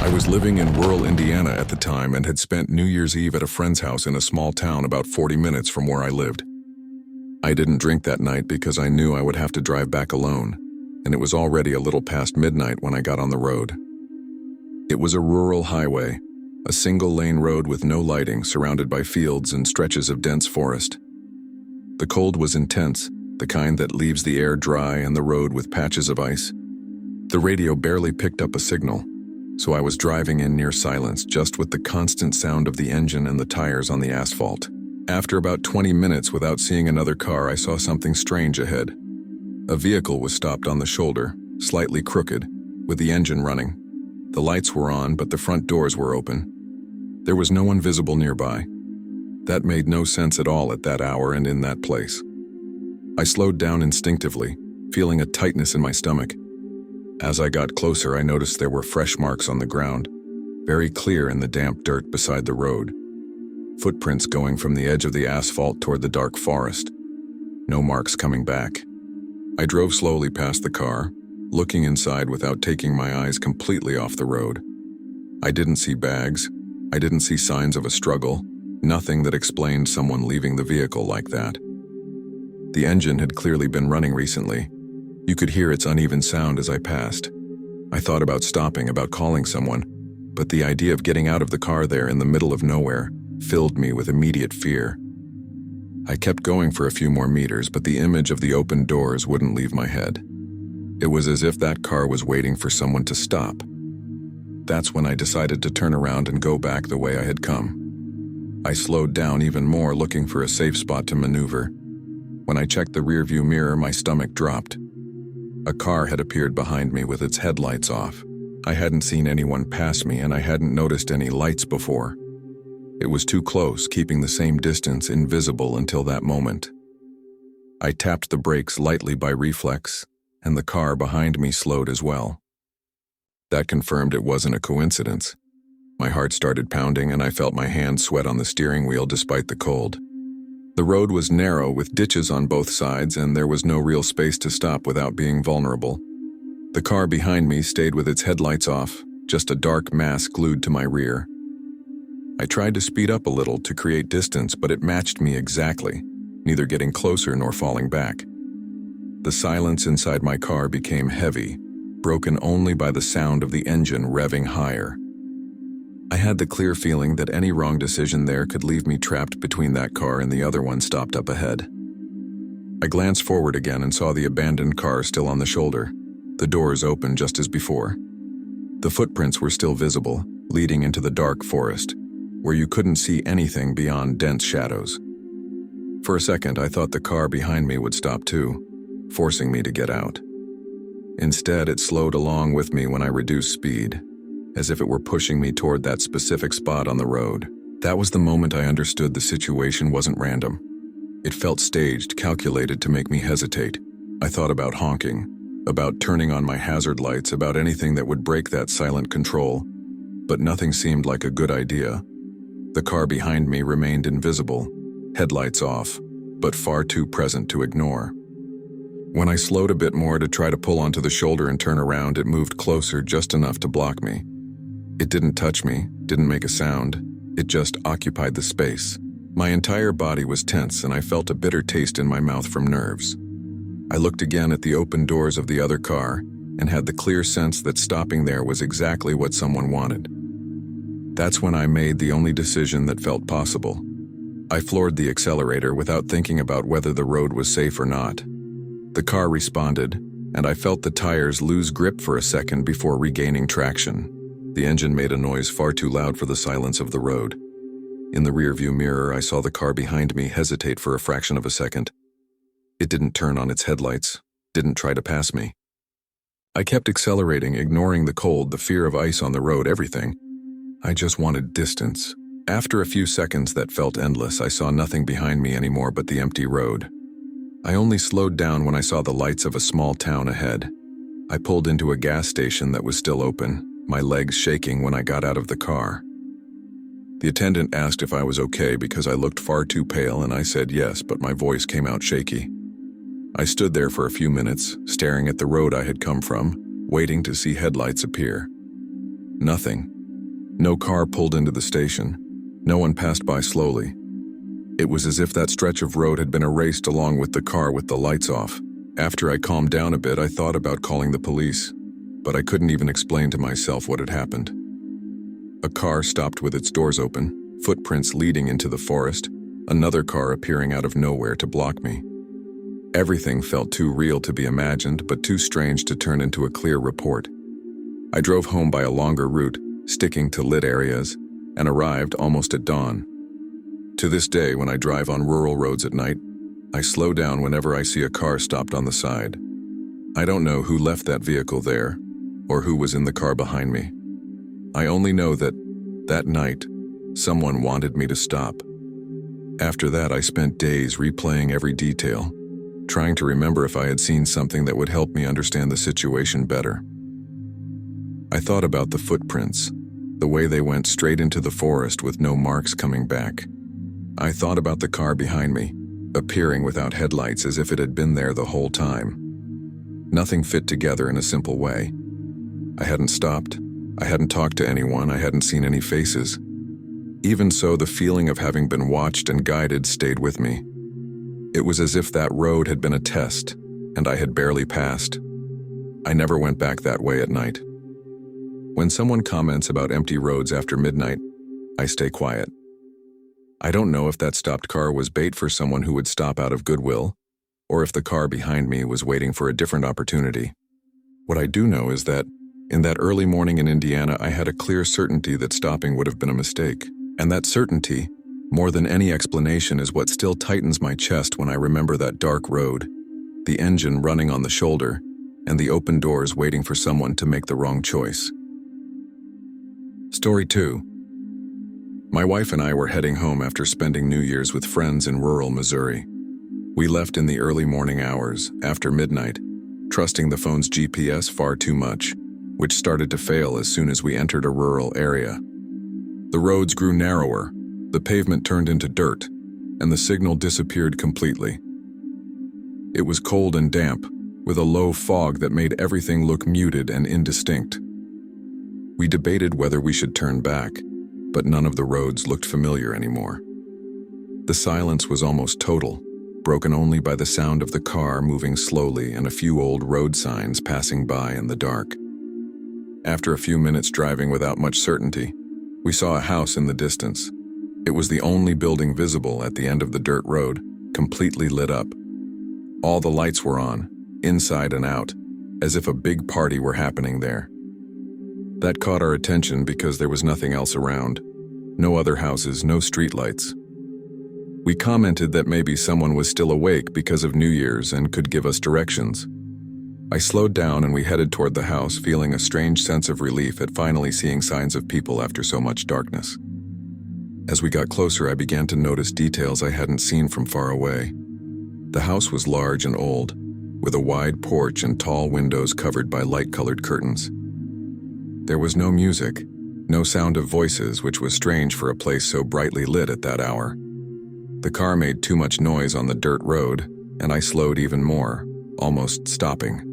I was living in rural Indiana at the time and had spent New Year's Eve at a friend's house in a small town about 40 minutes from where I lived. I didn't drink that night because I knew I would have to drive back alone, and it was already a little past midnight when I got on the road. It was a rural highway, a single-lane road with no lighting, surrounded by fields and stretches of dense forest. The cold was intense, the kind that leaves the air dry and the road with patches of ice. The radio barely picked up a signal, so I was driving in near silence, just with the constant sound of the engine and the tires on the asphalt. After about 20 minutes without seeing another car, I saw something strange ahead. A vehicle was stopped on the shoulder, slightly crooked, with the engine running. The lights were on, but the front doors were open. There was no one visible nearby. That made no sense at all at that hour and in that place. I slowed down instinctively, feeling a tightness in my stomach. As I got closer, I noticed there were fresh marks on the ground, very clear in the damp dirt beside the road. Footprints going from the edge of the asphalt toward the dark forest. No marks coming back. I drove slowly past the car, looking inside without taking my eyes completely off the road. I didn't see bags. I didn't see signs of a struggle, nothing that explained someone leaving the vehicle like that. The engine had clearly been running recently. You could hear its uneven sound as I passed. I thought about stopping, about calling someone, but the idea of getting out of the car there in the middle of nowhere filled me with immediate fear. I kept going for a few more meters, but the image of the open doors wouldn't leave my head. It was as if that car was waiting for someone to stop. That's when I decided to turn around and go back the way I had come. I slowed down even more, looking for a safe spot to maneuver. When I checked the rearview mirror, my stomach dropped. A car had appeared behind me with its headlights off. I hadn't seen anyone pass me, and I hadn't noticed any lights before. It was too close, keeping the same distance, invisible until that moment. I tapped the brakes lightly by reflex, and the car behind me slowed as well. That confirmed it wasn't a coincidence. My heart started pounding, and I felt my hands sweat on the steering wheel despite the cold. The road was narrow with ditches on both sides, and there was no real space to stop without being vulnerable. The car behind me stayed with its headlights off, just a dark mass glued to my rear. I tried to speed up a little to create distance, but it matched me exactly, neither getting closer nor falling back. The silence inside my car became heavy, broken only by the sound of the engine revving higher. I had the clear feeling that any wrong decision there could leave me trapped between that car and the other one stopped up ahead. I glanced forward again and saw the abandoned car still on the shoulder, the doors open just as before. The footprints were still visible, leading into the dark forest, where you couldn't see anything beyond dense shadows. For a second, I thought the car behind me would stop too, forcing me to get out. Instead, it slowed along with me when I reduced speed, as if it were pushing me toward that specific spot on the road. That was the moment I understood the situation wasn't random. It felt staged, calculated to make me hesitate. I thought about honking, about turning on my hazard lights, about anything that would break that silent control, but nothing seemed like a good idea. The car behind me remained invisible, headlights off, but far too present to ignore. When I slowed a bit more to try to pull onto the shoulder and turn around, it moved closer just enough to block me. It didn't touch me, didn't make a sound. It just occupied the space. My entire body was tense, and I felt a bitter taste in my mouth from nerves. I looked again at the open doors of the other car and had the clear sense that stopping there was exactly what someone wanted. That's when I made the only decision that felt possible. I floored the accelerator without thinking about whether the road was safe or not. The car responded, and I felt the tires lose grip for a second before regaining traction. The engine made a noise far too loud for the silence of the road. In the rearview mirror, I saw the car behind me hesitate for a fraction of a second. It didn't turn on its headlights, didn't try to pass me. I kept accelerating, ignoring the cold, the fear of ice on the road, everything. I just wanted distance. After a few seconds that felt endless, I saw nothing behind me anymore but the empty road. I only slowed down when I saw the lights of a small town ahead. I pulled into a gas station that was still open, my legs shaking when I got out of the car. The attendant asked if I was okay because I looked far too pale, and I said yes, but my voice came out shaky. I stood there for a few minutes, staring at the road I had come from, waiting to see headlights appear. Nothing. No car pulled into the station. No one passed by slowly. It was as if that stretch of road had been erased along with the car with the lights off. After I calmed down a bit, I thought about calling the police, but I couldn't even explain to myself what had happened. A car stopped with its doors open, footprints leading into the forest, another car appearing out of nowhere to block me. Everything felt too real to be imagined, but too strange to turn into a clear report. I drove home by a longer route, sticking to lit areas, and arrived almost at dawn. To this day, when I drive on rural roads at night, I slow down whenever I see a car stopped on the side. I don't know who left that vehicle there, or who was in the car behind me. I only know that night, someone wanted me to stop. After that, I spent days replaying every detail, trying to remember if I had seen something that would help me understand the situation better. I thought about the footprints, the way they went straight into the forest with no marks coming back. I thought about the car behind me, appearing without headlights as if it had been there the whole time. Nothing fit together in a simple way. I hadn't stopped. I hadn't talked to anyone. I hadn't seen any faces. Even so, the feeling of having been watched and guided stayed with me. It was as if that road had been a test, and I had barely passed. I never went back that way at night. When someone comments about empty roads after midnight, I stay quiet. I don't know if that stopped car was bait for someone who would stop out of goodwill, or if the car behind me was waiting for a different opportunity. What I do know is that, in that early morning in Indiana, I had a clear certainty that stopping would have been a mistake. And that certainty, more than any explanation, is what still tightens my chest when I remember that dark road, the engine running on the shoulder, and the open doors waiting for someone to make the wrong choice. Story 2. My wife and I were heading home after spending New Year's with friends in rural Missouri. We left in the early morning hours, after midnight, trusting the phone's GPS far too much, which started to fail as soon as we entered a rural area. The roads grew narrower, the pavement turned into dirt, and the signal disappeared completely. It was cold and damp, with a low fog that made everything look muted and indistinct. We debated whether we should turn back, but none of the roads looked familiar anymore. The silence was almost total, broken only by the sound of the car moving slowly and a few old road signs passing by in the dark. After a few minutes driving without much certainty, we saw a house in the distance. It was the only building visible at the end of the dirt road, completely lit up. All the lights were on, inside and out, as if a big party were happening there. That caught our attention because there was nothing else around. No other houses, no streetlights. We commented that maybe someone was still awake because of New Year's and could give us directions. I slowed down and we headed toward the house, feeling a strange sense of relief at finally seeing signs of people after so much darkness. As we got closer, I began to notice details I hadn't seen from far away. The house was large and old, with a wide porch and tall windows covered by light-colored curtains. There was no music, no sound of voices, which was strange for a place so brightly lit at that hour. The car made too much noise on the dirt road, and I slowed even more, almost stopping.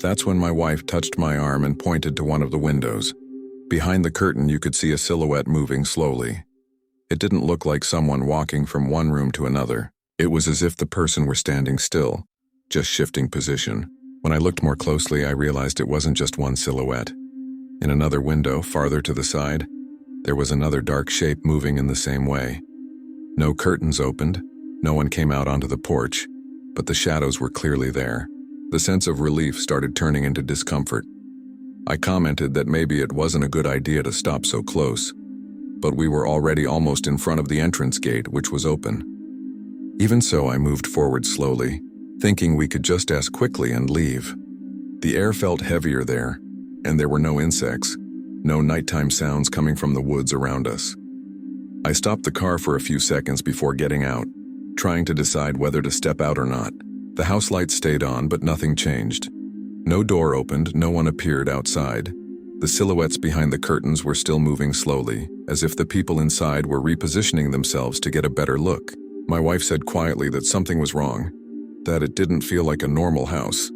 That's when my wife touched my arm and pointed to one of the windows. Behind the curtain, you could see a silhouette moving slowly. It didn't look like someone walking from one room to another. It was as if the person were standing still, just shifting position. When I looked more closely, I realized it wasn't just one silhouette. In another window, farther to the side, there was another dark shape moving in the same way. No curtains opened, no one came out onto the porch, but the shadows were clearly there. The sense of relief started turning into discomfort. I commented that maybe it wasn't a good idea to stop so close, but we were already almost in front of the entrance gate, which was open. Even so, I moved forward slowly, thinking we could just ask quickly and leave. The air felt heavier there, and there were no insects, no nighttime sounds coming from the woods around us. I stopped the car for a few seconds before getting out, trying to decide whether to step out or not. The house lights stayed on, but nothing changed. No door opened, no one appeared outside. The silhouettes behind the curtains were still moving slowly, as if the people inside were repositioning themselves to get a better look. My wife said quietly that something was wrong, that it didn't feel like a normal house.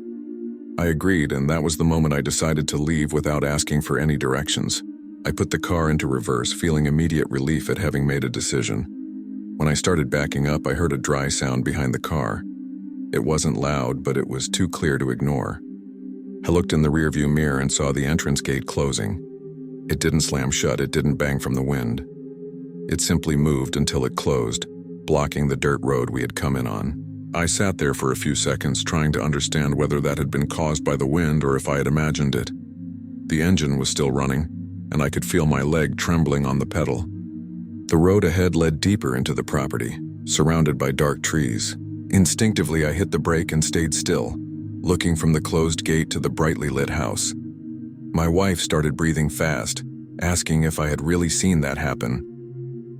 I agreed, and that was the moment I decided to leave without asking for any directions. I put the car into reverse, feeling immediate relief at having made a decision. When I started backing up, I heard a dry sound behind the car. It wasn't loud, but it was too clear to ignore. I looked in the rearview mirror and saw the entrance gate closing. It didn't slam shut, it didn't bang from the wind. It simply moved until it closed, blocking the dirt road we had come in on. I sat there for a few seconds, trying to understand whether that had been caused by the wind or if I had imagined it. The engine was still running, and I could feel my leg trembling on the pedal. The road ahead led deeper into the property, surrounded by dark trees. Instinctively, I hit the brake and stayed still, looking from the closed gate to the brightly lit house. My wife started breathing fast, asking if I had really seen that happen.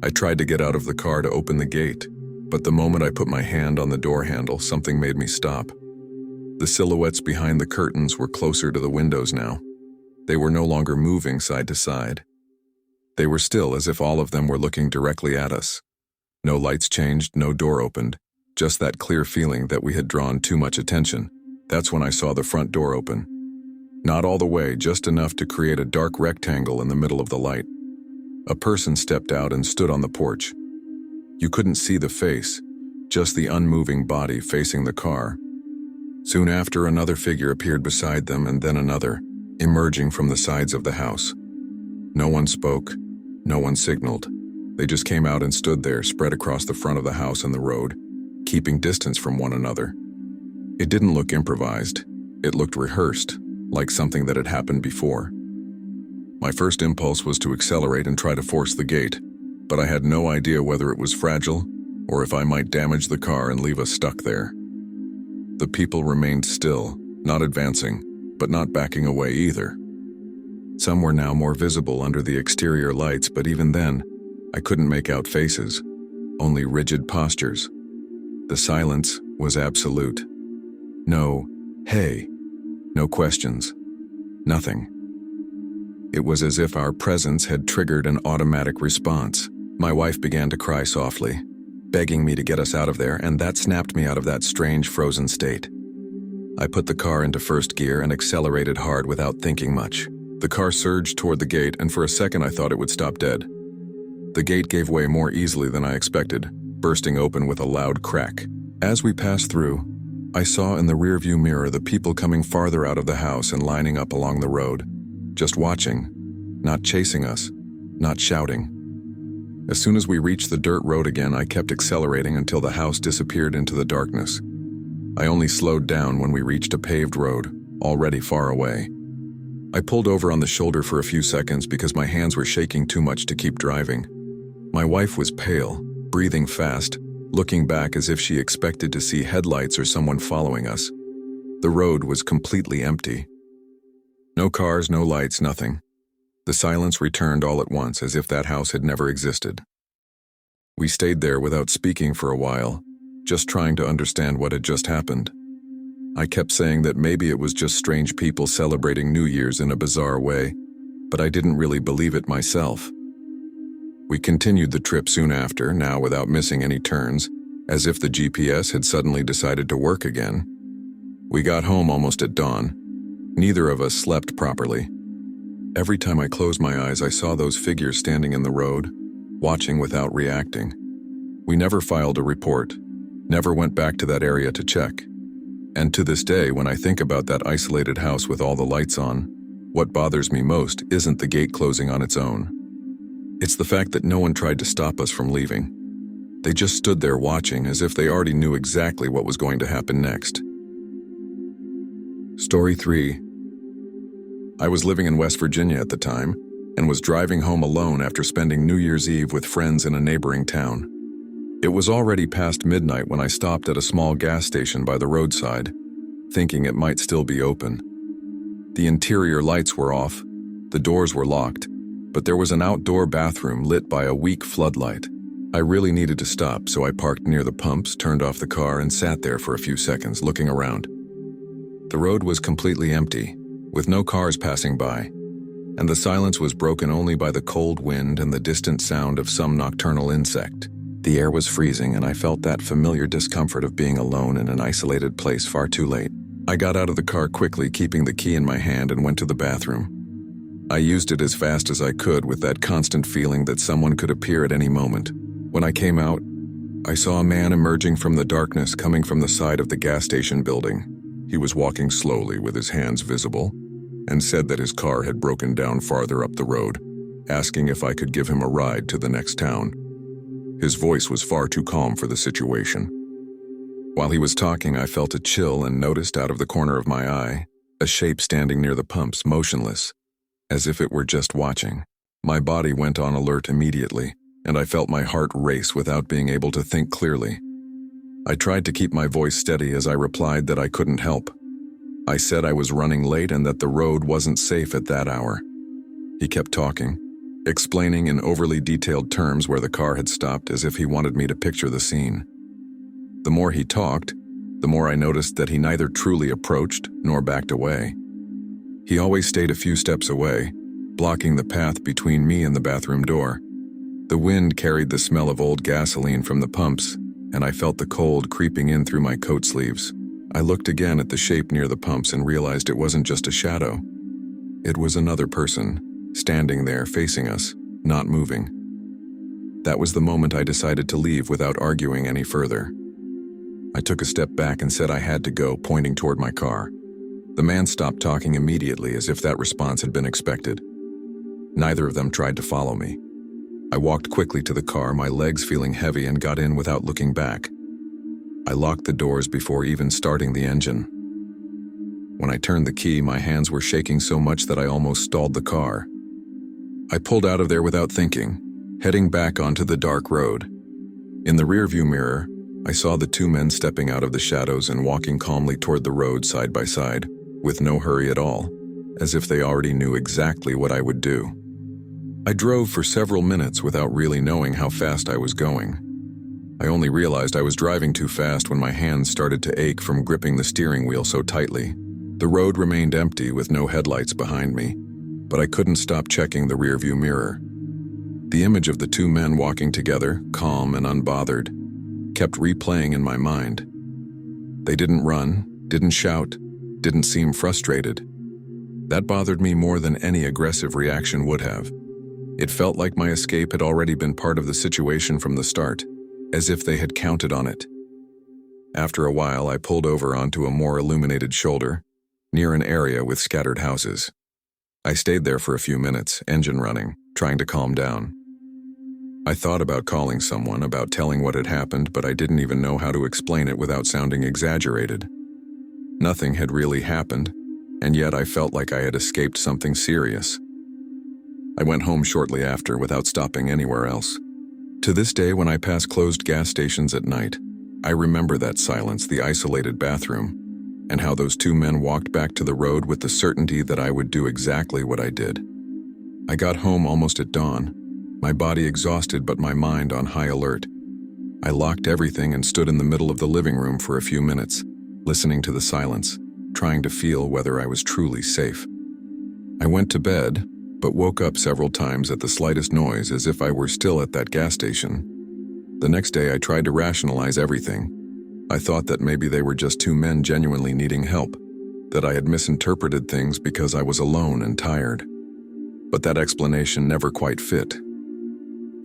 I tried to get out of the car to open the gate, but the moment I put my hand on the door handle, something made me stop. The silhouettes behind the curtains were closer to the windows now. They were no longer moving side to side. They were still, as if all of them were looking directly at us. No lights changed, no door opened, just that clear feeling that we had drawn too much attention. That's when I saw the front door open. Not all the way, just enough to create a dark rectangle in the middle of the light. A person stepped out and stood on the porch. You couldn't see the face, just the unmoving body facing the car. Soon after, another figure appeared beside them, and then another, emerging from the sides of the house. No one spoke, no one signaled. They just came out and stood there, spread across the front of the house and the road, keeping distance from one another. It didn't look improvised. It looked rehearsed, like something that had happened before. My first impulse was to accelerate and try to force the gate, but I had no idea whether it was fragile or if I might damage the car and leave us stuck there. The people remained still, not advancing, but not backing away either. Some were now more visible under the exterior lights, but even then, I couldn't make out faces, only rigid postures. The silence was absolute. No, hey, no questions, nothing. It was as if our presence had triggered an automatic response. My wife began to cry softly, begging me to get us out of there, and that snapped me out of that strange frozen state. I put the car into first gear and accelerated hard without thinking much. The car surged toward the gate, and for a second I thought it would stop dead. The gate gave way more easily than I expected, bursting open with a loud crack. As we passed through, I saw in the rearview mirror the people coming farther out of the house and lining up along the road, just watching, not chasing us, not shouting. As soon as we reached the dirt road again, I kept accelerating until the house disappeared into the darkness. I only slowed down when we reached a paved road, already far away. I pulled over on the shoulder for a few seconds because my hands were shaking too much to keep driving. My wife was pale, breathing fast, looking back as if she expected to see headlights or someone following us. The road was completely empty. No cars, no lights, nothing. The silence returned all at once, as if that house had never existed. We stayed there without speaking for a while, just trying to understand what had just happened. I kept saying that maybe it was just strange people celebrating New Year's in a bizarre way, but I didn't really believe it myself. We continued the trip soon after, now without missing any turns, as if the GPS had suddenly decided to work again. We got home almost at dawn. Neither of us slept properly. Every time I closed my eyes, I saw those figures standing in the road, watching without reacting. We never filed a report, never went back to that area to check. And to this day, when I think about that isolated house with all the lights on, what bothers me most isn't the gate closing on its own. It's the fact that no one tried to stop us from leaving. They just stood there watching as if they already knew exactly what was going to happen next. Story 3. I was living in West Virginia at the time and was driving home alone after spending New Year's Eve with friends in a neighboring town. It was already past midnight when I stopped at a small gas station by the roadside, thinking it might still be open. The interior lights were off, the doors were locked, but there was an outdoor bathroom lit by a weak floodlight. I really needed to stop, so I parked near the pumps, turned off the car, and sat there for a few seconds, looking around. The road was completely empty, with no cars passing by, and the silence was broken only by the cold wind and the distant sound of some nocturnal insect. The air was freezing, and I felt that familiar discomfort of being alone in an isolated place far too late. I got out of the car quickly, keeping the key in my hand, and went to the bathroom. I used it as fast as I could with that constant feeling that someone could appear at any moment. When I came out, I saw a man emerging from the darkness coming from the side of the gas station building. He was walking slowly with his hands visible and said that his car had broken down farther up the road, asking if I could give him a ride to the next town. His voice was far too calm for the situation. While he was talking, I felt a chill and noticed out of the corner of my eye a shape standing near the pumps, motionless, as if it were just watching. My body went on alert immediately, and I felt my heart race without being able to think clearly. I tried to keep my voice steady as I replied that I couldn't help. I said I was running late and that the road wasn't safe at that hour. He kept talking, explaining in overly detailed terms where the car had stopped as if he wanted me to picture the scene. The more he talked, the more I noticed that he neither truly approached nor backed away. He always stayed a few steps away, blocking the path between me and the bathroom door. The wind carried the smell of old gasoline from the pumps, and I felt the cold creeping in through my coat sleeves. I looked again at the shape near the pumps and realized it wasn't just a shadow. It was another person, standing there facing us, not moving. That was the moment I decided to leave without arguing any further. I took a step back and said I had to go, pointing toward my car. The man stopped talking immediately, as if that response had been expected. Neither of them tried to follow me. I walked quickly to the car, my legs feeling heavy, and got in without looking back. I locked the doors before even starting the engine. When I turned the key, my hands were shaking so much that I almost stalled the car. I pulled out of there without thinking, heading back onto the dark road. In the rearview mirror, I saw the two men stepping out of the shadows and walking calmly toward the road side by side, with no hurry at all, as if they already knew exactly what I would do. I drove for several minutes without really knowing how fast I was going. I only realized I was driving too fast when my hands started to ache from gripping the steering wheel so tightly. The road remained empty with no headlights behind me, but I couldn't stop checking the rearview mirror. The image of the two men walking together, calm and unbothered, kept replaying in my mind. They didn't run, didn't shout, didn't seem frustrated. That bothered me more than any aggressive reaction would have. It felt like my escape had already been part of the situation from the start, as if they had counted on it. After a while, I pulled over onto a more illuminated shoulder, near an area with scattered houses. I stayed there for a few minutes, engine running, trying to calm down. I thought about calling someone, about telling what had happened, but I didn't even know how to explain it without sounding exaggerated. Nothing had really happened, and yet I felt like I had escaped something serious. I went home shortly after without stopping anywhere else. To this day, when I pass closed gas stations at night, I remember that silence, the isolated bathroom, and how those two men walked back to the road with the certainty that I would do exactly what I did. I got home almost at dawn, my body exhausted but my mind on high alert. I locked everything and stood in the middle of the living room for a few minutes, listening to the silence, trying to feel whether I was truly safe. I went to bed, but woke up several times at the slightest noise as if I were still at that gas station. The next day I tried to rationalize everything. I thought that maybe they were just two men genuinely needing help, that I had misinterpreted things because I was alone and tired. But that explanation never quite fit.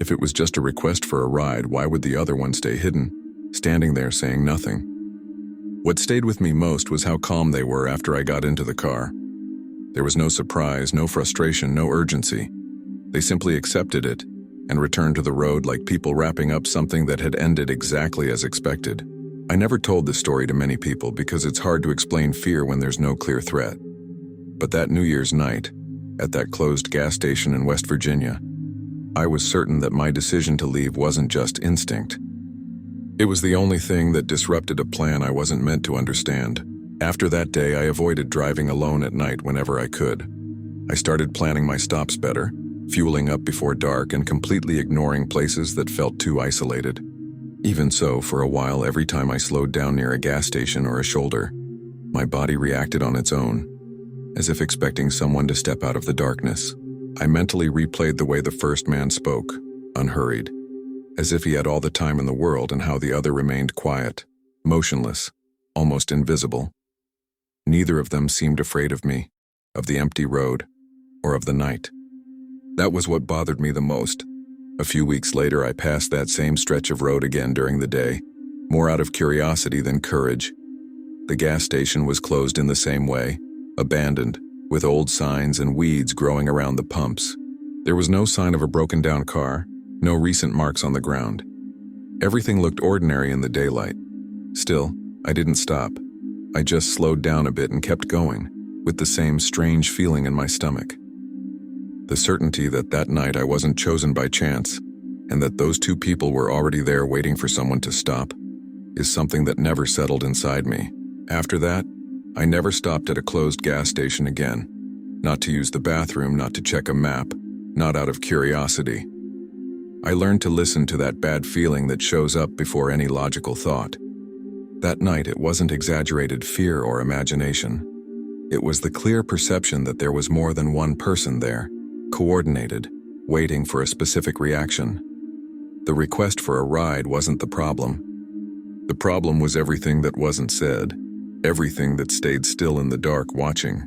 If it was just a request for a ride, why would the other one stay hidden, standing there saying nothing? What stayed with me most was how calm they were after I got into the car. There was no surprise, no frustration, no urgency. They simply accepted it and returned to the road like people wrapping up something that had ended exactly as expected. I never told this story to many people because it's hard to explain fear when there's no clear threat. But that New Year's night, at that closed gas station in West Virginia, I was certain that my decision to leave wasn't just instinct. It was the only thing that disrupted a plan I wasn't meant to understand. After that day, I avoided driving alone at night whenever I could. I started planning my stops better, fueling up before dark and completely ignoring places that felt too isolated. Even so, for a while, every time I slowed down near a gas station or a shoulder, my body reacted on its own, as if expecting someone to step out of the darkness. I mentally replayed the way the first man spoke, unhurried, as if he had all the time in the world, and how the other remained quiet, motionless, almost invisible. Neither of them seemed afraid of me, of the empty road, or of the night. That was what bothered me the most. A few weeks later, I passed that same stretch of road again during the day, more out of curiosity than courage. The gas station was closed in the same way, abandoned, with old signs and weeds growing around the pumps. There was no sign of a broken-down car, no recent marks on the ground. Everything looked ordinary in the daylight. Still, I didn't stop. I just slowed down a bit and kept going, with the same strange feeling in my stomach. The certainty that that night I wasn't chosen by chance, and that those two people were already there waiting for someone to stop, is something that never settled inside me. After that, I never stopped at a closed gas station again. Not to use the bathroom, not to check a map, not out of curiosity. I learned to listen to that bad feeling that shows up before any logical thought. That night, it wasn't exaggerated fear or imagination. It was the clear perception that there was more than one person there, coordinated, waiting for a specific reaction. The request for a ride wasn't the problem. The problem was everything that wasn't said, everything that stayed still in the dark watching.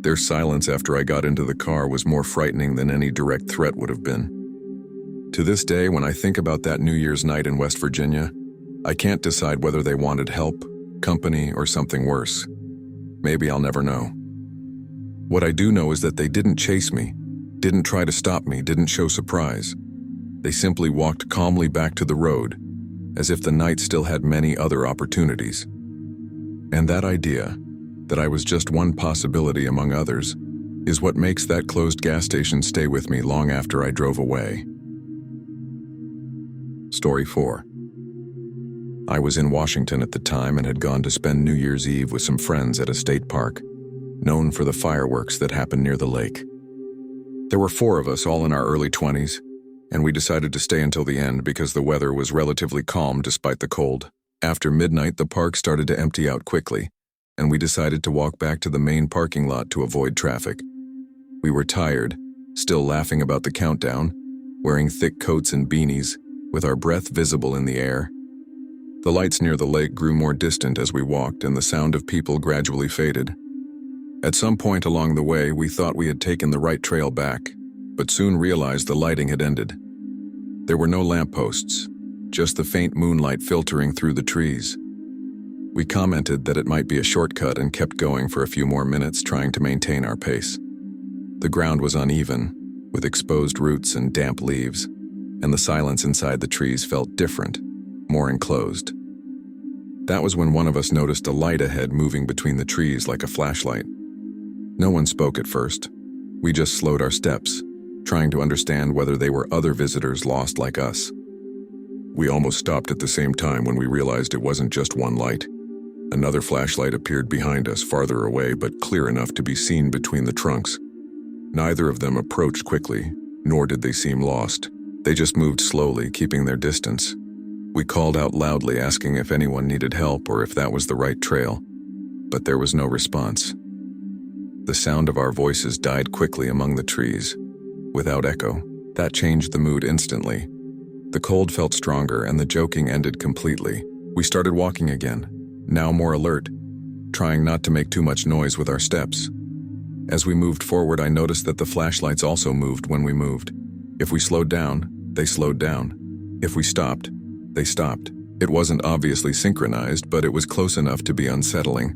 Their silence after I got into the car was more frightening than any direct threat would have been. To this day, when I think about that New Year's night in West Virginia, I can't decide whether they wanted help, company, or something worse. Maybe I'll never know. What I do know is that they didn't chase me, didn't try to stop me, didn't show surprise. They simply walked calmly back to the road, as if the night still had many other opportunities. And that idea, that I was just one possibility among others, is what makes that closed gas station stay with me long after I drove away. Story 4. I was in Washington at the time and had gone to spend New Year's Eve with some friends at a state park, known for the fireworks that happen near the lake. There were 4 of us, all in our early 20s, and we decided to stay until the end because the weather was relatively calm despite the cold. After midnight, the park started to empty out quickly, and we decided to walk back to the main parking lot to avoid traffic. We were tired, still laughing about the countdown, wearing thick coats and beanies, with our breath visible in the air. The lights near the lake grew more distant as we walked, and the sound of people gradually faded. At some point along the way, we thought we had taken the right trail back, but soon realized the lighting had ended. There were no lampposts, just the faint moonlight filtering through the trees. We commented that it might be a shortcut and kept going for a few more minutes, trying to maintain our pace. The ground was uneven, with exposed roots and damp leaves, and the silence inside the trees felt different, more enclosed. That was when one of us noticed a light ahead moving between the trees like a flashlight. No one spoke at first. We just slowed our steps, trying to understand whether they were other visitors lost like us. We almost stopped at the same time when we realized it wasn't just one light. Another flashlight appeared behind us, farther away but clear enough to be seen between the trunks. Neither of them approached quickly, nor did they seem lost. They just moved slowly, keeping their distance. We called out loudly, asking if anyone needed help or if that was the right trail, but there was no response. The sound of our voices died quickly among the trees, without echo. That changed the mood instantly. The cold felt stronger and the joking ended completely. We started walking again, now more alert, trying not to make too much noise with our steps. As we moved forward, I noticed that the flashlights also moved when we moved. If we slowed down, they slowed down. If we stopped, they stopped. It wasn't obviously synchronized, but it was close enough to be unsettling.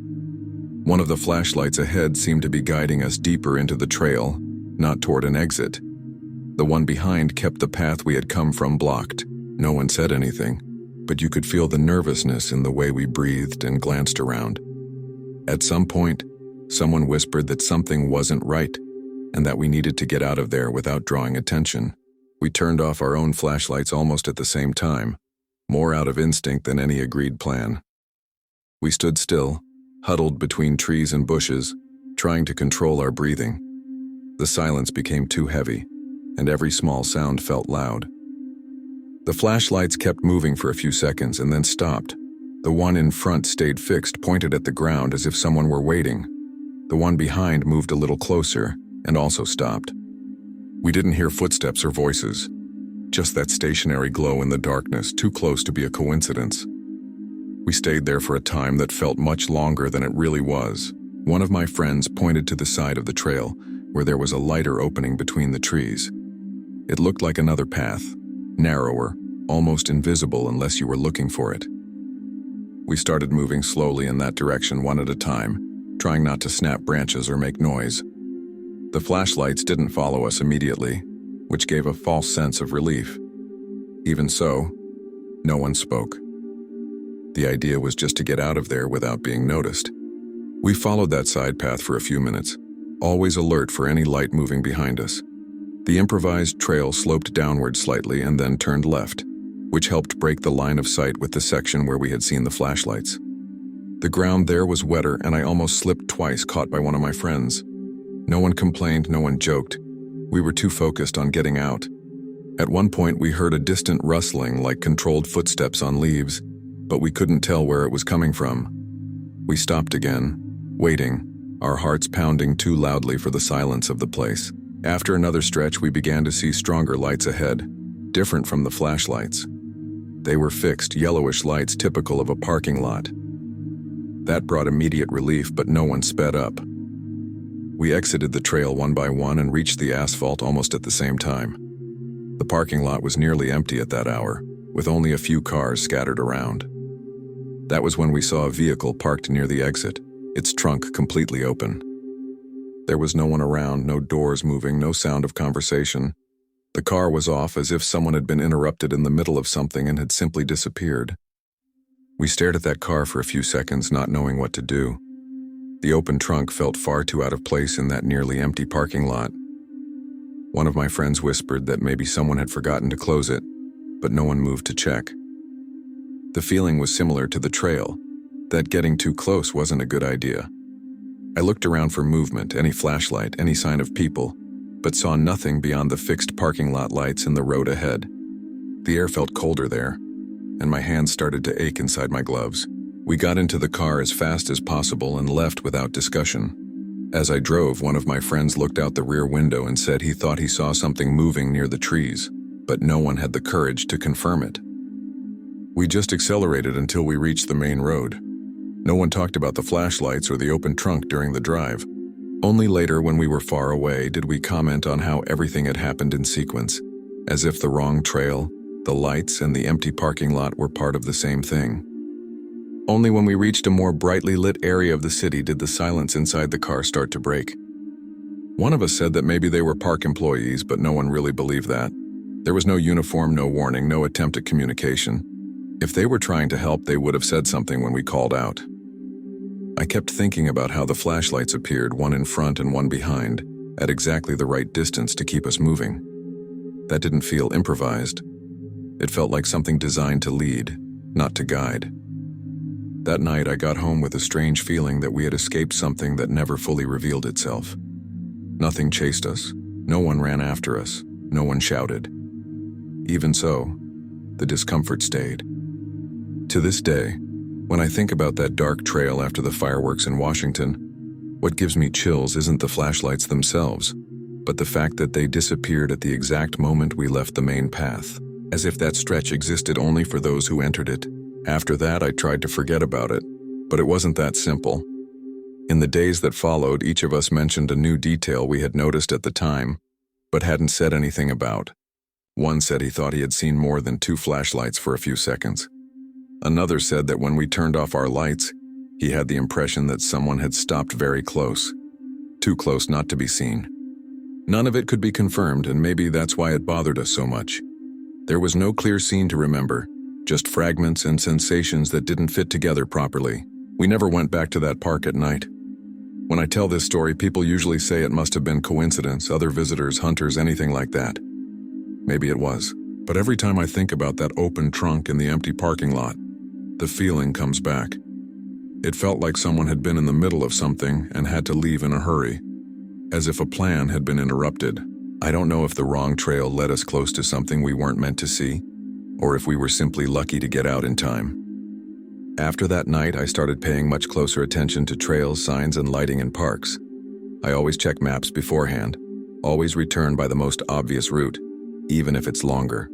One of the flashlights ahead seemed to be guiding us deeper into the trail, not toward an exit. The one behind kept the path we had come from blocked. No one said anything, but you could feel the nervousness in the way we breathed and glanced around. At some point, someone whispered that something wasn't right, and that we needed to get out of there without drawing attention. We turned off our own flashlights almost at the same time, more out of instinct than any agreed plan. We stood still, huddled between trees and bushes, trying to control our breathing. The silence became too heavy, and every small sound felt loud. The flashlights kept moving for a few seconds and then stopped. The one in front stayed fixed, pointed at the ground as if someone were waiting. The one behind moved a little closer and also stopped. We didn't hear footsteps or voices, just that stationary glow in the darkness, too close to be a coincidence. We stayed there for a time that felt much longer than it really was. One of my friends pointed to the side of the trail, where there was a lighter opening between the trees. It looked like another path, narrower, almost invisible unless you were looking for it. We started moving slowly in that direction one at a time, trying not to snap branches or make noise. The flashlights didn't follow us immediately, which gave a false sense of relief. Even so, no one spoke. The idea was just to get out of there without being noticed. We followed that side path for a few minutes, always alert for any light moving behind us. The improvised trail sloped downward slightly and then turned left, which helped break the line of sight with the section where we had seen the flashlights. The ground there was wetter and I almost slipped twice, caught by one of my friends. No one complained, no one joked. We were too focused on getting out. At one point we heard a distant rustling like controlled footsteps on leaves, but we couldn't tell where it was coming from. We stopped again, waiting, our hearts pounding too loudly for the silence of the place. After another stretch, we began to see stronger lights ahead, different from the flashlights. They were fixed, yellowish lights typical of a parking lot. That brought immediate relief, but no one sped up. We exited the trail one by one and reached the asphalt almost at the same time. The parking lot was nearly empty at that hour, with only a few cars scattered around. That was when we saw a vehicle parked near the exit, its trunk completely open. There was no one around, no doors moving, no sound of conversation. The car was off as if someone had been interrupted in the middle of something and had simply disappeared. We stared at that car for a few seconds, not knowing what to do. The open trunk felt far too out of place in that nearly empty parking lot. One of my friends whispered that maybe someone had forgotten to close it, but no one moved to check. The feeling was similar to the trail, that getting too close wasn't a good idea. I looked around for movement, any flashlight, any sign of people, but saw nothing beyond the fixed parking lot lights in the road ahead. The air felt colder there, and my hands started to ache inside my gloves. We got into the car as fast as possible and left without discussion. As I drove, one of my friends looked out the rear window and said he thought he saw something moving near the trees, but no one had the courage to confirm it. We just accelerated until we reached the main road. No one talked about the flashlights or the open trunk during the drive. Only later, when we were far away, did we comment on how everything had happened in sequence, as if the wrong trail, the lights, and the empty parking lot were part of the same thing. Only when we reached a more brightly lit area of the city did the silence inside the car start to break. One of us said that maybe they were park employees, but no one really believed that. There was no uniform, no warning, no attempt at communication. If they were trying to help, they would have said something when we called out. I kept thinking about how the flashlights appeared, one in front and one behind, at exactly the right distance to keep us moving. That didn't feel improvised. It felt like something designed to lead, not to guide. That night, I got home with a strange feeling that we had escaped something that never fully revealed itself. Nothing chased us. No one ran after us. No one shouted. Even so, the discomfort stayed. To this day, when I think about that dark trail after the fireworks in Washington, what gives me chills isn't the flashlights themselves, but the fact that they disappeared at the exact moment we left the main path, as if that stretch existed only for those who entered it. After that, I tried to forget about it, but it wasn't that simple. In the days that followed, each of us mentioned a new detail we had noticed at the time, but hadn't said anything about. One said he thought he had seen more than 2 flashlights for a few seconds. Another said that when we turned off our lights, he had the impression that someone had stopped very close, too close not to be seen. None of it could be confirmed, and maybe that's why it bothered us so much. There was no clear scene to remember, just fragments and sensations that didn't fit together properly. We never went back to that park at night. When I tell this story, people usually say it must have been coincidence, other visitors, hunters, anything like that. Maybe it was, but every time I think about that open trunk in the empty parking lot, the feeling comes back. It felt like someone had been in the middle of something and had to leave in a hurry, as if a plan had been interrupted. I don't know if the wrong trail led us close to something we weren't meant to see, or if we were simply lucky to get out in time. After that night, I started paying much closer attention to trails, signs, and lighting in parks. I always check maps beforehand, always return by the most obvious route, even if it's longer.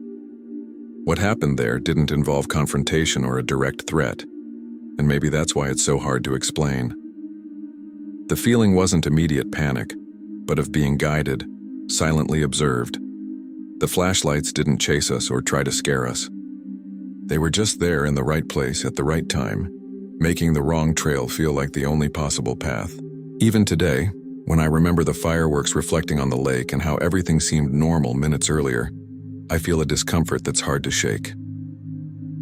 What happened there didn't involve confrontation or a direct threat, and maybe that's why it's so hard to explain. The feeling wasn't immediate panic. but of being guided, silently observed. The flashlights didn't chase us or try to scare us. They were just there in the right place at the right time, making the wrong trail feel like the only possible path. Even today, when I remember the fireworks reflecting on the lake and how everything seemed normal minutes earlier, I feel a discomfort that's hard to shake.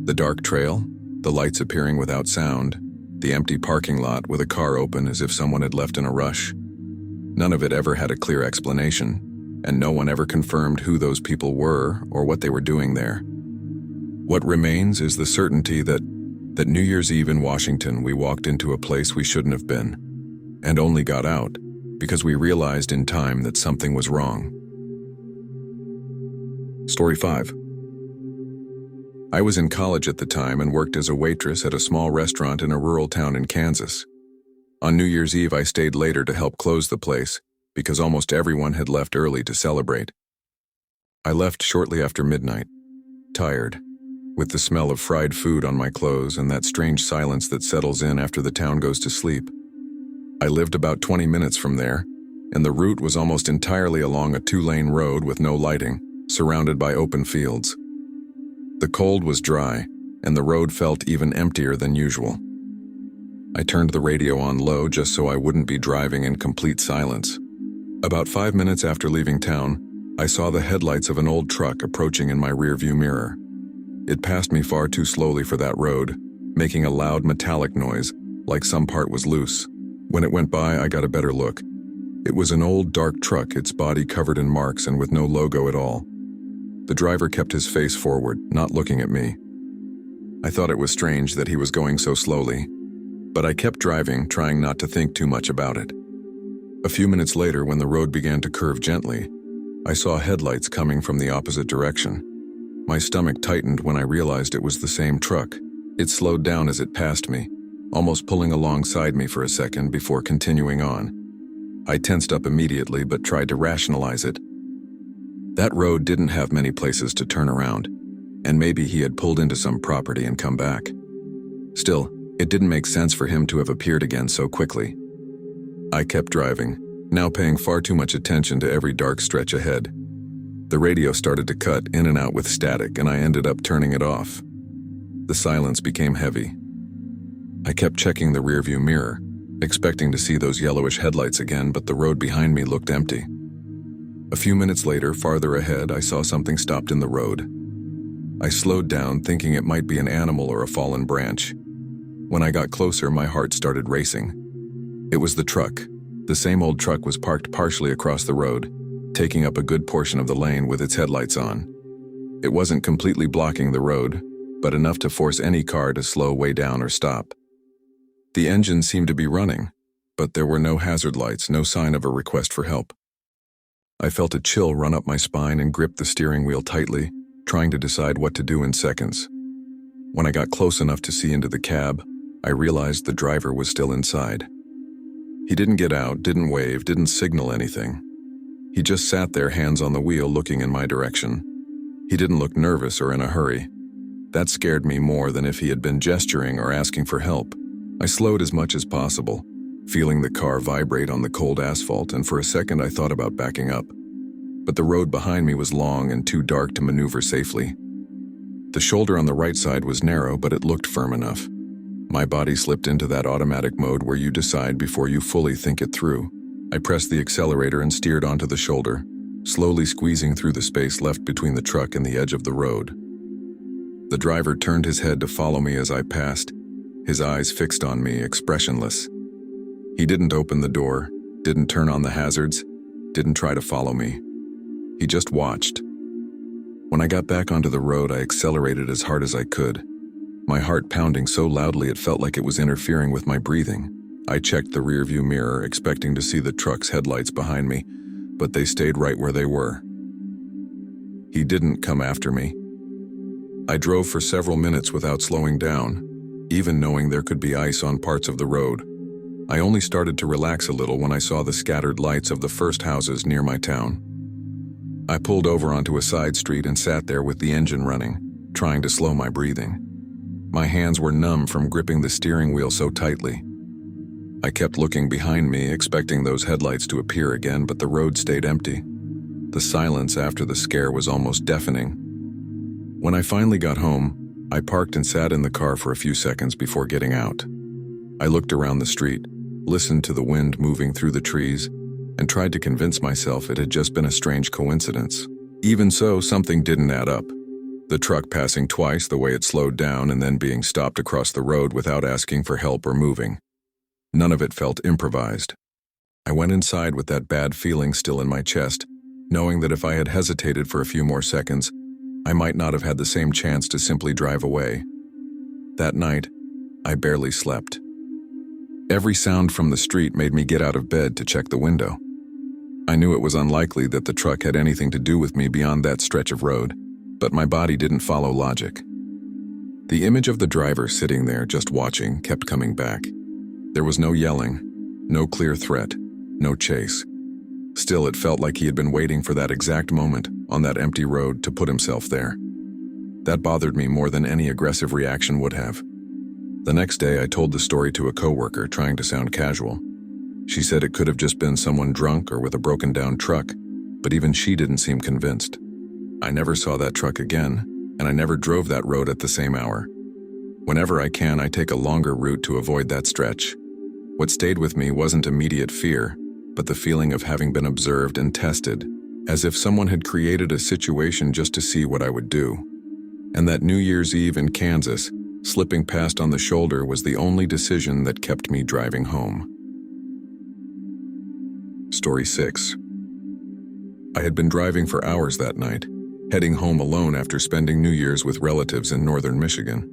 The dark trail, the lights appearing without sound, the empty parking lot with a car open as if someone had left in a rush. None of it ever had a clear explanation, and no one ever confirmed who those people were or what they were doing there. What remains is the certainty that New Year's Eve in Washington we walked into a place we shouldn't have been, and only got out because we realized in time that something was wrong. Story 5. I was in college at the time and worked as a waitress at a small restaurant in a rural town in Kansas. On New Year's Eve, I stayed later to help close the place because almost everyone had left early to celebrate. I left shortly after midnight, tired, with the smell of fried food on my clothes and that strange silence that settles in after the town goes to sleep. I lived about 20 minutes from there, and the route was almost entirely along a 2-lane road with no lighting, surrounded by open fields. The cold was dry, and the road felt even emptier than usual. I turned the radio on low just so I wouldn't be driving in complete silence. About 5 minutes after leaving town, I saw the headlights of an old truck approaching in my rearview mirror. It passed me far too slowly for that road, making a loud metallic noise, like some part was loose. When it went by, I got a better look. It was an old dark truck, its body covered in marks and with no logo at all. The driver kept his face forward, not looking at me. I thought it was strange that he was going so slowly, but I kept driving, trying not to think too much about it. A few minutes later, when the road began to curve gently, I saw headlights coming from the opposite direction. My stomach tightened when I realized it was the same truck. It slowed down as it passed me, almost pulling alongside me for a second before continuing on. I tensed up immediately but tried to rationalize it. That road didn't have many places to turn around, and maybe he had pulled into some property and come back. Still, it didn't make sense for him to have appeared again so quickly. I kept driving, now paying far too much attention to every dark stretch ahead. The radio started to cut in and out with static, and I ended up turning it off. The silence became heavy. I kept checking the rearview mirror, expecting to see those yellowish headlights again, but the road behind me looked empty. A few minutes later, farther ahead, I saw something stopped in the road. I slowed down, thinking it might be an animal or a fallen branch. When I got closer, my heart started racing. It was the truck. The same old truck was parked partially across the road, taking up a good portion of the lane with its headlights on. It wasn't completely blocking the road, but enough to force any car to slow way down or stop. The engine seemed to be running, but there were no hazard lights, no sign of a request for help. I felt a chill run up my spine and gripped the steering wheel tightly, trying to decide what to do in seconds. When I got close enough to see into the cab, I realized the driver was still inside. He didn't get out, didn't wave, didn't signal anything. He just sat there, hands on the wheel, looking in my direction. He didn't look nervous or in a hurry. That scared me more than if he had been gesturing or asking for help. I slowed as much as possible, feeling the car vibrate on the cold asphalt, and for a second I thought about backing up. But the road behind me was long and too dark to maneuver safely. The shoulder on the right side was narrow, but it looked firm enough. My body slipped into that automatic mode where you decide before you fully think it through. I pressed the accelerator and steered onto the shoulder, slowly squeezing through the space left between the truck and the edge of the road. The driver turned his head to follow me as I passed, his eyes fixed on me, expressionless. He didn't open the door, didn't turn on the hazards, didn't try to follow me. He just watched. When I got back onto the road, I accelerated as hard as I could, my heart pounding so loudly it felt like it was interfering with my breathing. I checked the rearview mirror, expecting to see the truck's headlights behind me, but they stayed right where they were. He didn't come after me. I drove for several minutes without slowing down, even knowing there could be ice on parts of the road. I only started to relax a little when I saw the scattered lights of the first houses near my town. I pulled over onto a side street and sat there with the engine running, trying to slow my breathing. My hands were numb from gripping the steering wheel so tightly. I kept looking behind me, expecting those headlights to appear again, but the road stayed empty. The silence after the scare was almost deafening. When I finally got home, I parked and sat in the car for a few seconds before getting out. I looked around the street, listened to the wind moving through the trees, and tried to convince myself it had just been a strange coincidence. Even so, something didn't add up. The truck passing twice, the way it slowed down, and then being stopped across the road without asking for help or moving. None of it felt improvised. I went inside with that bad feeling still in my chest, knowing that if I had hesitated for a few more seconds, I might not have had the same chance to simply drive away. That night, I barely slept. Every sound from the street made me get out of bed to check the window. I knew it was unlikely that the truck had anything to do with me beyond that stretch of road, but my body didn't follow logic. The image of the driver sitting there just watching kept coming back. There was no yelling, no clear threat, no chase. Still, it felt like he had been waiting for that exact moment on that empty road to put himself there. That bothered me more than any aggressive reaction would have. The next day, I told the story to a coworker, trying to sound casual. She said it could have just been someone drunk or with a broken-down truck, but even she didn't seem convinced. I never saw that truck again, and I never drove that road at the same hour. Whenever I can, I take a longer route to avoid that stretch. What stayed with me wasn't immediate fear, but the feeling of having been observed and tested, as if someone had created a situation just to see what I would do. And that New Year's Eve in Kansas, slipping past on the shoulder was the only decision that kept me driving home. Story 6. I had been driving for hours that night, heading home alone after spending New Year's with relatives in northern Michigan.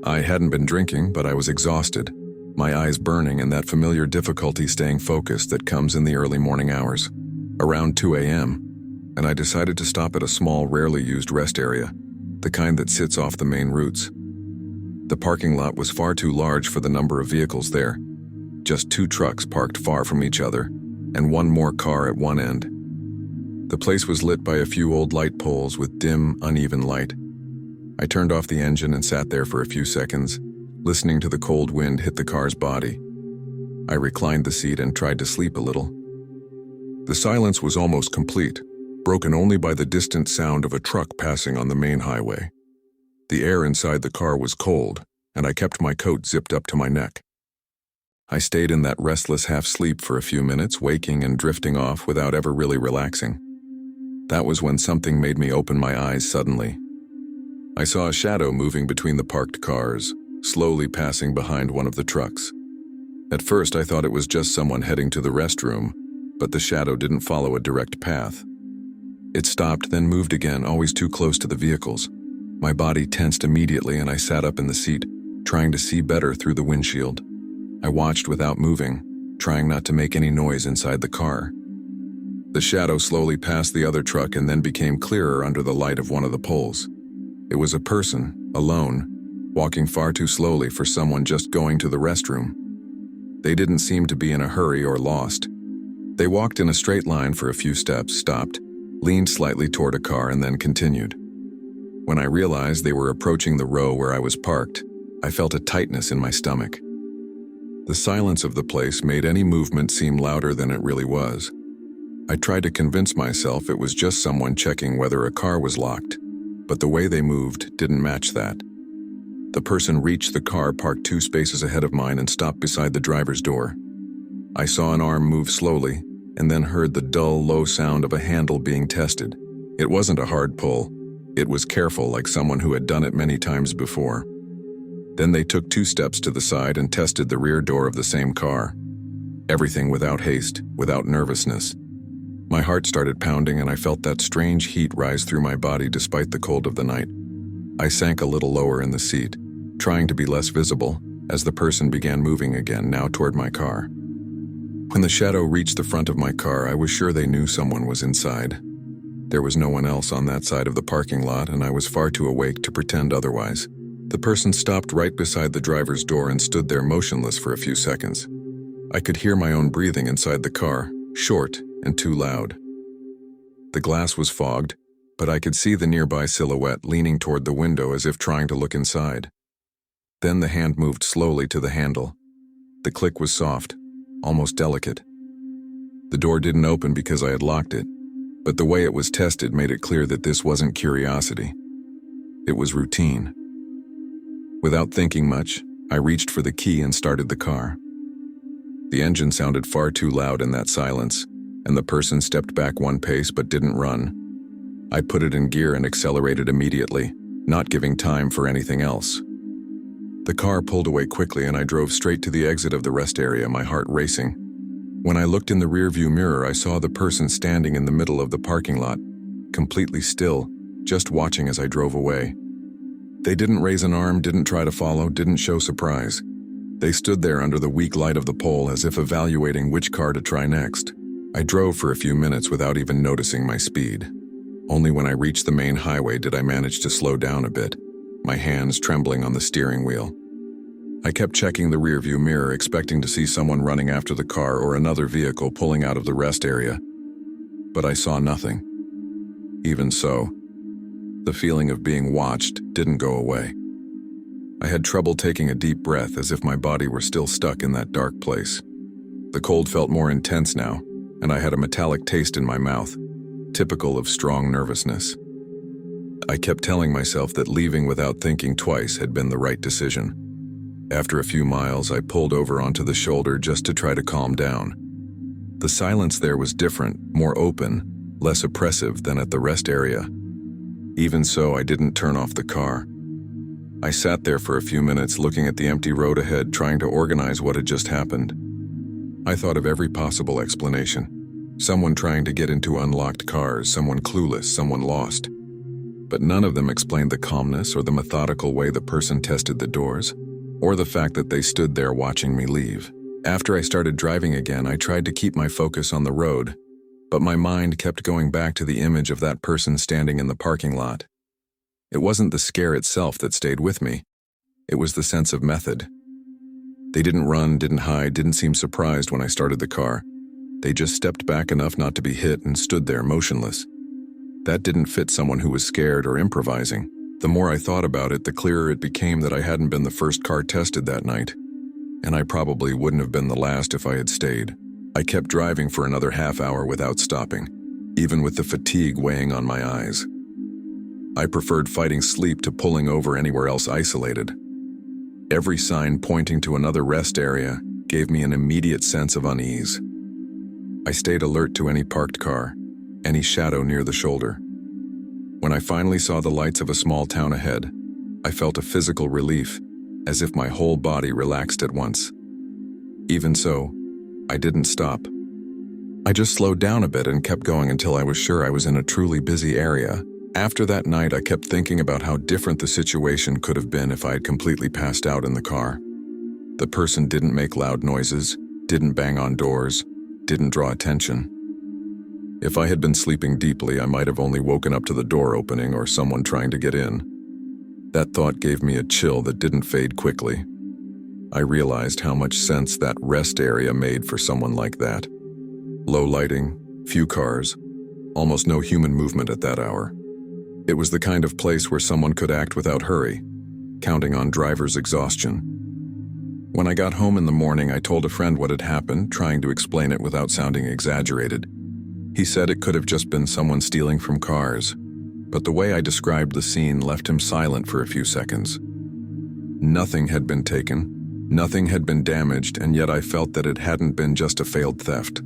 I hadn't been drinking, but I was exhausted, my eyes burning and that familiar difficulty staying focused that comes in the early morning hours. Around 2 a.m., and I decided to stop at a small, rarely used rest area, the kind that sits off the main routes. The parking lot was far too large for the number of vehicles there. Just 2 trucks parked far from each other, and one more car at one end. The place was lit by a few old light poles with dim, uneven light. I turned off the engine and sat there for a few seconds, listening to the cold wind hit the car's body. I reclined the seat and tried to sleep a little. The silence was almost complete, broken only by the distant sound of a truck passing on the main highway. The air inside the car was cold, and I kept my coat zipped up to my neck. I stayed in that restless half-sleep for a few minutes, waking and drifting off without ever really relaxing. That was when something made me open my eyes suddenly. I saw a shadow moving between the parked cars, slowly passing behind one of the trucks. At first, I thought it was just someone heading to the restroom, but the shadow didn't follow a direct path. It stopped, then moved again, always too close to the vehicles. My body tensed immediately and I sat up in the seat, trying to see better through the windshield. I watched without moving, trying not to make any noise inside the car. The shadow slowly passed the other truck and then became clearer under the light of one of the poles. It was a person, alone, walking far too slowly for someone just going to the restroom. They didn't seem to be in a hurry or lost. They walked in a straight line for a few steps, stopped, leaned slightly toward a car, and then continued. When I realized they were approaching the row where I was parked, I felt a tightness in my stomach. The silence of the place made any movement seem louder than it really was. I tried to convince myself it was just someone checking whether a car was locked, but the way they moved didn't match that. The person reached the car parked 2 spaces ahead of mine and stopped beside the driver's door. I saw an arm move slowly, and then heard the dull, low sound of a handle being tested. It wasn't a hard pull. It was careful, like someone who had done it many times before. Then they took 2 steps to the side and tested the rear door of the same car. Everything without haste, without nervousness. My heart started pounding and I felt that strange heat rise through my body despite the cold of the night. I sank a little lower in the seat, trying to be less visible, as the person began moving again, now toward my car. When the shadow reached the front of my car, I was sure they knew someone was inside. There was no one else on that side of the parking lot, and I was far too awake to pretend otherwise. The person stopped right beside the driver's door and stood there motionless for a few seconds. I could hear my own breathing inside the car, short and too loud. The glass was fogged, but I could see the nearby silhouette leaning toward the window as if trying to look inside. Then the hand moved slowly to the handle. The click was soft, almost delicate. The door didn't open because I had locked it, but the way it was tested made it clear that this wasn't curiosity. It was routine. Without thinking much, I reached for the key and started the car. The engine sounded far too loud in that silence, and the person stepped back one pace but didn't run. I put it in gear and accelerated immediately, not giving time for anything else. The car pulled away quickly and I drove straight to the exit of the rest area, my heart racing. When I looked in the rearview mirror, I saw the person standing in the middle of the parking lot, completely still, just watching as I drove away. They didn't raise an arm, didn't try to follow, didn't show surprise. They stood there under the weak light of the pole as if evaluating which car to try next. I drove for a few minutes without even noticing my speed. Only when I reached the main highway did I manage to slow down a bit, my hands trembling on the steering wheel. I kept checking the rearview mirror, expecting to see someone running after the car or another vehicle pulling out of the rest area. But I saw nothing. Even so, the feeling of being watched didn't go away. I had trouble taking a deep breath, as if my body were still stuck in that dark place. The cold felt more intense now, and I had a metallic taste in my mouth, typical of strong nervousness. I kept telling myself that leaving without thinking twice had been the right decision. After a few miles, I pulled over onto the shoulder just to try to calm down. The silence there was different, more open, less oppressive than at the rest area. Even so, I didn't turn off the car. I sat there for a few minutes looking at the empty road ahead, trying to organize what had just happened. I thought of every possible explanation. Someone trying to get into unlocked cars, someone clueless, someone lost. But none of them explained the calmness or the methodical way the person tested the doors, or the fact that they stood there watching me leave. After I started driving again, I tried to keep my focus on the road, but my mind kept going back to the image of that person standing in the parking lot. It wasn't the scare itself that stayed with me. It was the sense of method. They didn't run, didn't hide, didn't seem surprised when I started the car. They just stepped back enough not to be hit and stood there motionless. That didn't fit someone who was scared or improvising. The more I thought about it, the clearer it became that I hadn't been the first car tested that night, and I probably wouldn't have been the last if I had stayed. I kept driving for another half hour without stopping, even with the fatigue weighing on my eyes. I preferred fighting sleep to pulling over anywhere else isolated. Every sign pointing to another rest area gave me an immediate sense of unease. I stayed alert to any parked car, any shadow near the shoulder. When I finally saw the lights of a small town ahead, I felt a physical relief, as if my whole body relaxed at once. Even so, I didn't stop. I just slowed down a bit and kept going until I was sure I was in a truly busy area. After that night, I kept thinking about how different the situation could have been if I had completely passed out in the car. The person didn't make loud noises, didn't bang on doors, didn't draw attention. If I had been sleeping deeply, I might have only woken up to the door opening or someone trying to get in. That thought gave me a chill that didn't fade quickly. I realized how much sense that rest area made for someone like that. Low lighting, few cars, almost no human movement at that hour. It was the kind of place where someone could act without hurry, counting on driver's exhaustion. When I got home in the morning, I told a friend what had happened, trying to explain it without sounding exaggerated. He said it could have just been someone stealing from cars, but the way I described the scene left him silent for a few seconds. Nothing had been taken, nothing had been damaged, and yet I felt that it hadn't been just a failed theft.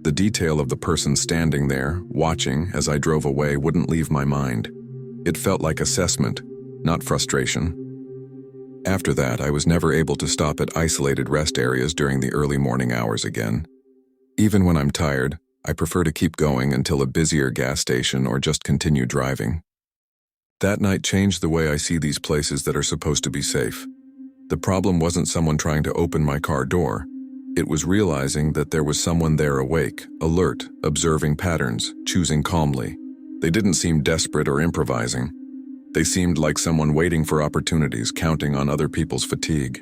The detail of the person standing there, watching as I drove away, wouldn't leave my mind. It felt like assessment, not frustration. After that, I was never able to stop at isolated rest areas during the early morning hours again. Even when I'm tired, I prefer to keep going until a busier gas station or just continue driving. That night changed the way I see these places that are supposed to be safe. The problem wasn't someone trying to open my car door. It was realizing that there was someone there awake, alert, observing patterns, choosing calmly. They didn't seem desperate or improvising. They seemed like someone waiting for opportunities, counting on other people's fatigue.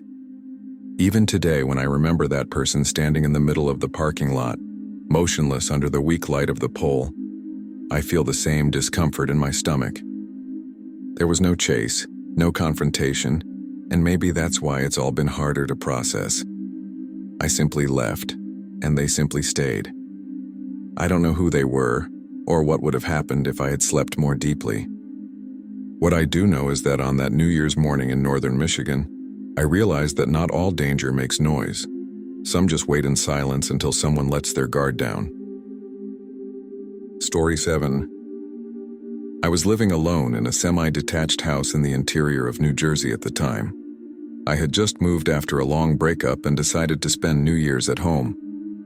Even today, when I remember that person standing in the middle of the parking lot, motionless under the weak light of the pole, I feel the same discomfort in my stomach. There was no chase, no confrontation, and maybe that's why it's all been harder to process. I simply left, and they simply stayed. I don't know who they were, or what would have happened if I had slept more deeply. What I do know is that on that New Year's morning in northern Michigan, I realized that not all danger makes noise. Some just wait in silence until someone lets their guard down. Story 7. I was living alone in a semi-detached house in the interior of New Jersey at the time. I had just moved after a long breakup and decided to spend New Year's at home,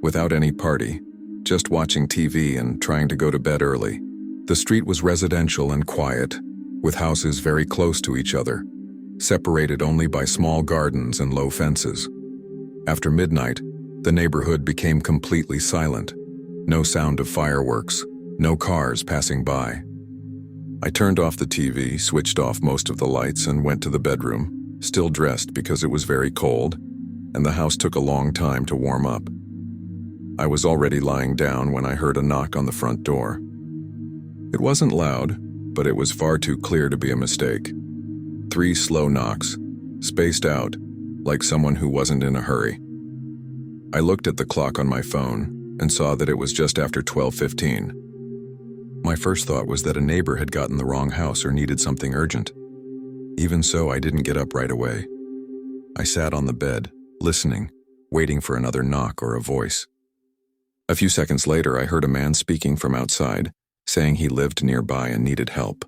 without any party, just watching TV and trying to go to bed early. The street was residential and quiet, with houses very close to each other, separated only by small gardens and low fences. After midnight, the neighborhood became completely silent. No sound of fireworks, no cars passing by. I turned off the TV, switched off most of the lights, and went to the bedroom, still dressed because it was very cold, and the house took a long time to warm up. I was already lying down when I heard a knock on the front door. It wasn't loud, but it was far too clear to be a mistake. 3 slow knocks, spaced out, like someone who wasn't in a hurry. I looked at the clock on my phone and saw that it was just after 12:15. My first thought was that a neighbor had gotten the wrong house or needed something urgent. Even so, I didn't get up right away. I sat on the bed, listening, waiting for another knock or a voice. A few seconds later, I heard a man speaking from outside, saying he lived nearby and needed help.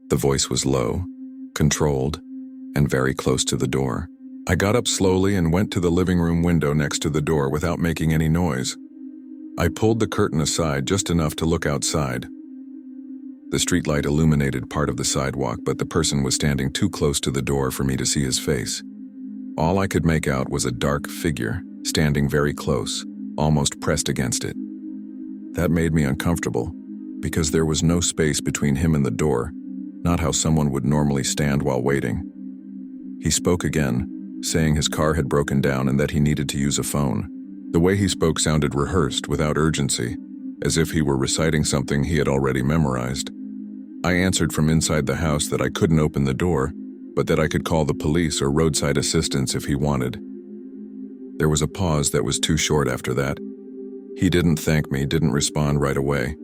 The voice was low, controlled, and very close to the door. I got up slowly and went to the living room window next to the door without making any noise. I pulled the curtain aside just enough to look outside. The streetlight illuminated part of the sidewalk, but the person was standing too close to the door for me to see his face. All I could make out was a dark figure, standing very close, almost pressed against it. That made me uncomfortable, because there was no space between him and the door, not how someone would normally stand while waiting. He spoke again, saying his car had broken down and that he needed to use a phone. The way he spoke sounded rehearsed, without urgency, as if he were reciting something he had already memorized. I answered from inside the house that I couldn't open the door, but that I could call the police or roadside assistance if he wanted. There was a pause that was too short after that. He didn't thank me, didn't respond right away.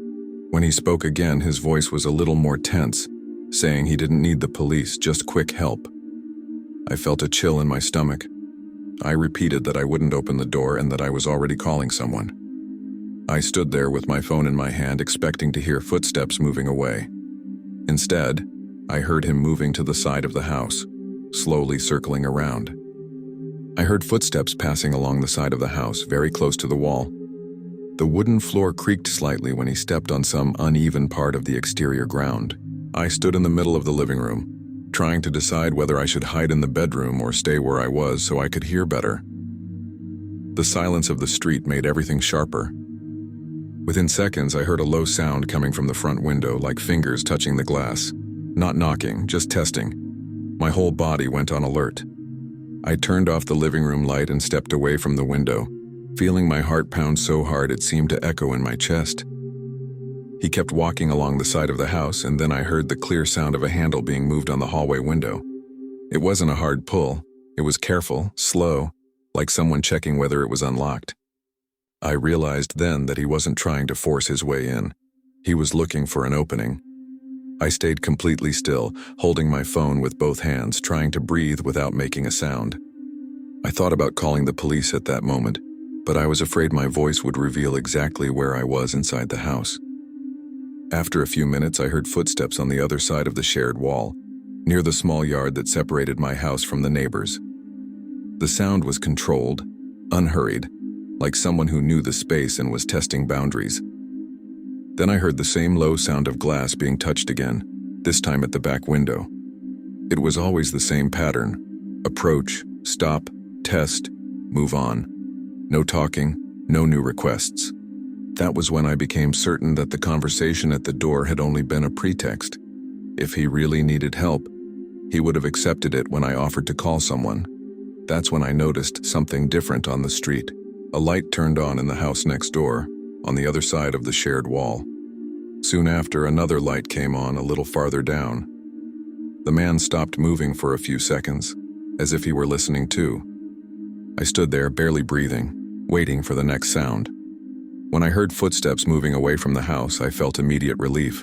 When he spoke again, his voice was a little more tense, saying he didn't need the police, just quick help. I felt a chill in my stomach. I repeated that I wouldn't open the door and that I was already calling someone. I stood there with my phone in my hand, expecting to hear footsteps moving away. Instead, I heard him moving to the side of the house, slowly circling around. I heard footsteps passing along the side of the house, very close to the wall. The wooden floor creaked slightly when he stepped on some uneven part of the exterior ground. I stood in the middle of the living room, trying to decide whether I should hide in the bedroom or stay where I was so I could hear better. The silence of the street made everything sharper. Within seconds, I heard a low sound coming from the front window, like fingers touching the glass. Not knocking, just testing. My whole body went on alert. I turned off the living room light and stepped away from the window, feeling my heart pound so hard it seemed to echo in my chest. He kept walking along the side of the house, and then I heard the clear sound of a handle being moved on the hallway window. It wasn't a hard pull. It was careful, slow, like someone checking whether it was unlocked. I realized then that he wasn't trying to force his way in. He was looking for an opening. I stayed completely still, holding my phone with both hands, trying to breathe without making a sound. I thought about calling the police at that moment, but I was afraid my voice would reveal exactly where I was inside the house. After a few minutes, I heard footsteps on the other side of the shared wall, near the small yard that separated my house from the neighbors. The sound was controlled, unhurried, like someone who knew the space and was testing boundaries. Then I heard the same low sound of glass being touched again, this time at the back window. It was always the same pattern: approach, stop, test, move on. No talking, no new requests. That was when I became certain that the conversation at the door had only been a pretext. If he really needed help, he would have accepted it when I offered to call someone. That's when I noticed something different on the street. A light turned on in the house next door, on the other side of the shared wall. Soon after, another light came on a little farther down. The man stopped moving for a few seconds, as if he were listening too. I stood there, barely breathing, waiting for the next sound. When I heard footsteps moving away from the house, I felt immediate relief,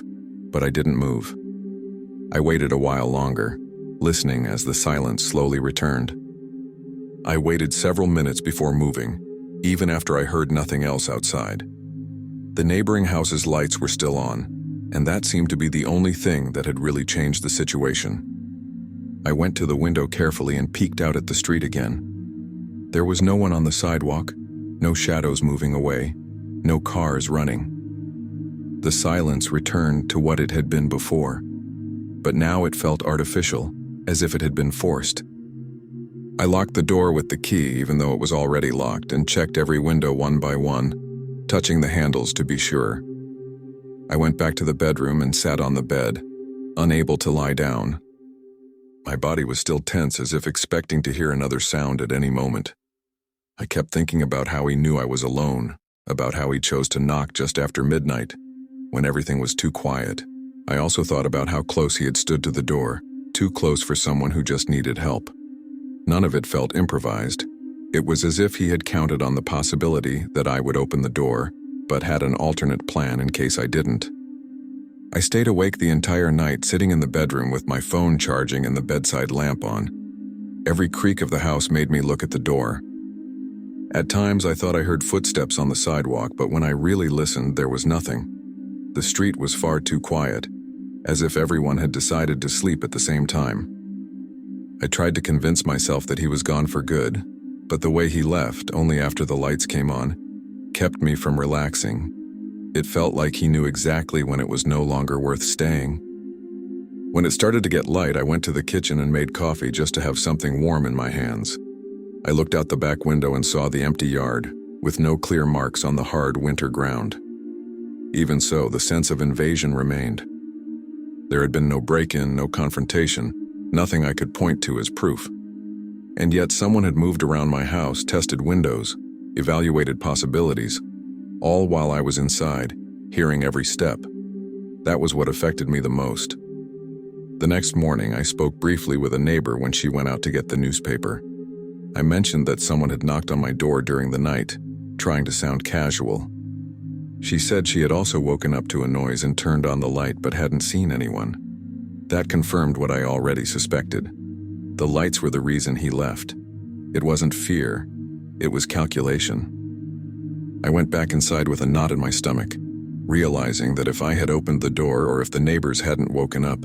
but I didn't move. I waited a while longer, listening as the silence slowly returned. I waited several minutes before moving, even after I heard nothing else outside. The neighboring house's lights were still on, and that seemed to be the only thing that had really changed the situation. I went to the window carefully and peeked out at the street again. There was no one on the sidewalk, no shadows moving away, no cars running. The silence returned to what it had been before, but now it felt artificial, as if it had been forced. I locked the door with the key, even though it was already locked, and checked every window one by one, touching the handles to be sure. I went back to the bedroom and sat on the bed, unable to lie down. My body was still tense, as if expecting to hear another sound at any moment. I kept thinking about how he knew I was alone, about how he chose to knock just after midnight, when everything was too quiet. I also thought about how close he had stood to the door, too close for someone who just needed help. None of it felt improvised. It was as if he had counted on the possibility that I would open the door, but had an alternate plan in case I didn't. I stayed awake the entire night, sitting in the bedroom with my phone charging and the bedside lamp on. Every creak of the house made me look at the door. At times I thought I heard footsteps on the sidewalk, but when I really listened, there was nothing. The street was far too quiet, as if everyone had decided to sleep at the same time. I tried to convince myself that he was gone for good, but the way he left, only after the lights came on, kept me from relaxing. It felt like he knew exactly when it was no longer worth staying. When it started to get light, I went to the kitchen and made coffee just to have something warm in my hands. I looked out the back window and saw the empty yard, with no clear marks on the hard winter ground. Even so, the sense of invasion remained. There had been no break-in, no confrontation, nothing I could point to as proof. And yet someone had moved around my house, tested windows, evaluated possibilities, all while I was inside, hearing every step. That was what affected me the most. The next morning, I spoke briefly with a neighbor when she went out to get the newspaper. I mentioned that someone had knocked on my door during the night, trying to sound casual. She said she had also woken up to a noise and turned on the light but hadn't seen anyone. That confirmed what I already suspected. The lights were the reason he left. It wasn't fear, it was calculation. I went back inside with a knot in my stomach, realizing that if I had opened the door or if the neighbors hadn't woken up,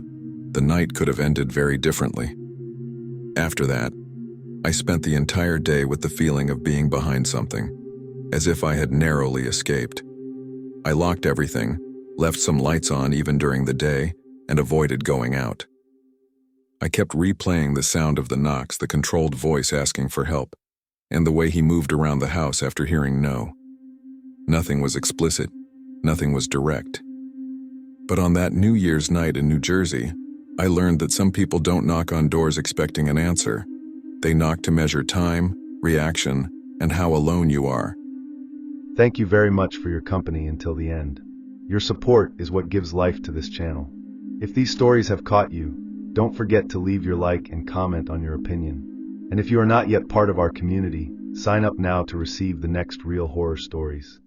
the night could have ended very differently. After that, I spent the entire day with the feeling of being behind something, as if I had narrowly escaped. I locked everything, left some lights on even during the day, and avoided going out. I kept replaying the sound of the knocks, the controlled voice asking for help, and the way he moved around the house after hearing no. Nothing was explicit, nothing was direct. But on that New Year's night in New Jersey, I learned that some people don't knock on doors expecting an answer. They knock to measure time, reaction, and how alone you are. Thank you very much for your company until the end. Your support is what gives life to this channel. If these stories have caught you, don't forget to leave your like and comment on your opinion. And if you are not yet part of our community, sign up now to receive the next real horror stories.